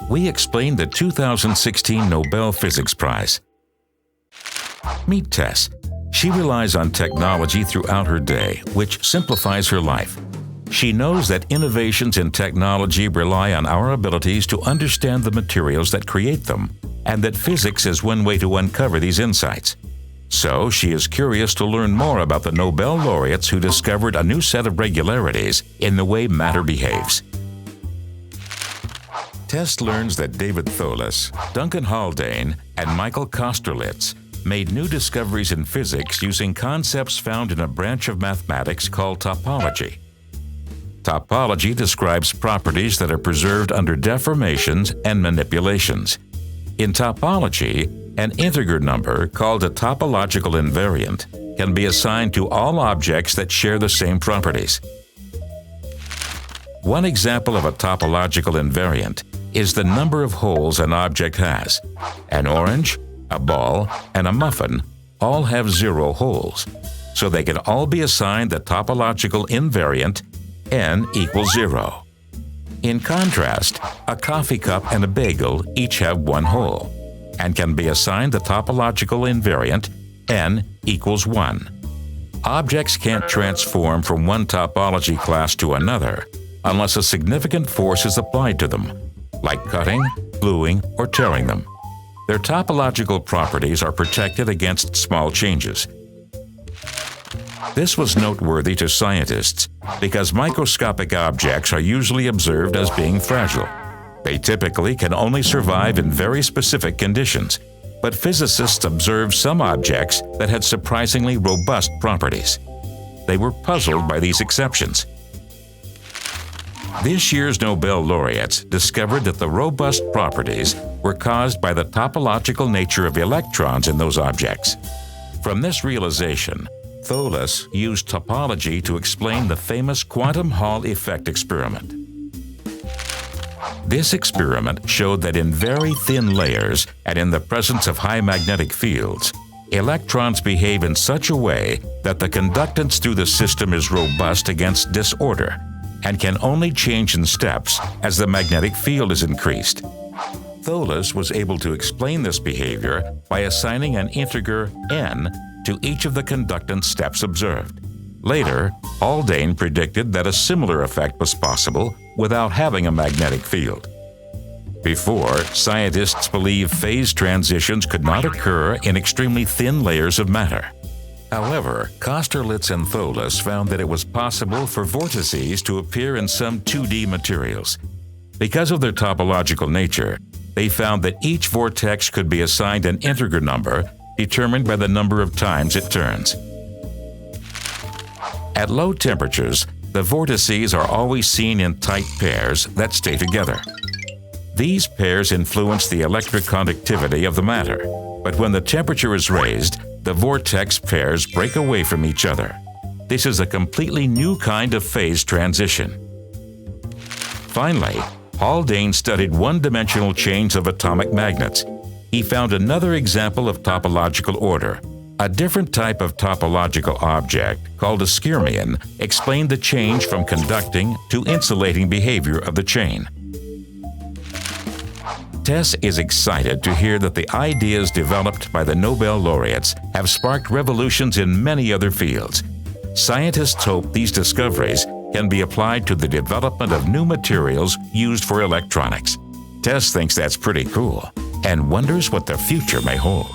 we explain the 2016 Nobel Physics Prize. Meet Tess. She relies on technology throughout her day, which simplifies her life. She knows that innovations in technology rely on our abilities to understand the materials that create them, and that physics is one way to uncover these insights. So she is curious to learn more about the Nobel laureates who discovered a new set of regularities in the way matter behaves. Tess learns that David Thouless, Duncan Haldane, and Michael Kosterlitz made new discoveries in physics using concepts found in a branch of mathematics called topology. Topology describes properties that are preserved under deformations and manipulations. In topology, an integer number, called a topological invariant, can be assigned to all objects that share the same properties. One example of a topological invariant is the number of holes an object has. An orange, a ball, and a muffin all have 0 holes, so they can all be assigned the topological invariant n equals 0. In contrast, a coffee cup and a bagel each have 1 hole, and can be assigned the topological invariant n equals 1. Objects can't transform from one topology class to another unless a significant force is applied to them, like cutting, gluing, or tearing them. Their topological properties are protected against small changes. This was noteworthy to scientists because microscopic objects are usually observed as being fragile. They typically can only survive in very specific conditions, but physicists observed some objects that had surprisingly robust properties. They were puzzled by these exceptions. This year's Nobel laureates discovered that the robust properties were caused by the topological nature of electrons in those objects. From this realization, Thouless used topology to explain the famous quantum Hall effect experiment. This experiment showed that in very thin layers and in the presence of high magnetic fields, electrons behave in such a way that the conductance through the system is robust against disorder and can only change in steps as the magnetic field is increased. Thouless was able to explain this behavior by assigning an integer n to each of the conductance steps observed. Later, Haldane predicted that a similar effect was possible without having a magnetic field. Before, scientists believed phase transitions could not occur in extremely thin layers of matter. However, Kosterlitz and Thouless found that it was possible for vortices to appear in some 2D materials. Because of their topological nature, they found that each vortex could be assigned an integer number determined by the number of times it turns. At low temperatures, the vortices are always seen in tight pairs that stay together. These pairs influence the electric conductivity of the matter, but when the temperature is raised, the vortex pairs break away from each other. This is a completely new kind of phase transition. Finally, Haldane studied one-dimensional chains of atomic magnets. He found another example of topological order. A different type of topological object, called a skyrmion, explained the change from conducting to insulating behavior of the chain. Tess is excited to hear that the ideas developed by the Nobel laureates have sparked revolutions in many other fields. Scientists hope these discoveries can be applied to the development of new materials used for electronics. Tess thinks that's pretty cool and wonders what the future may hold.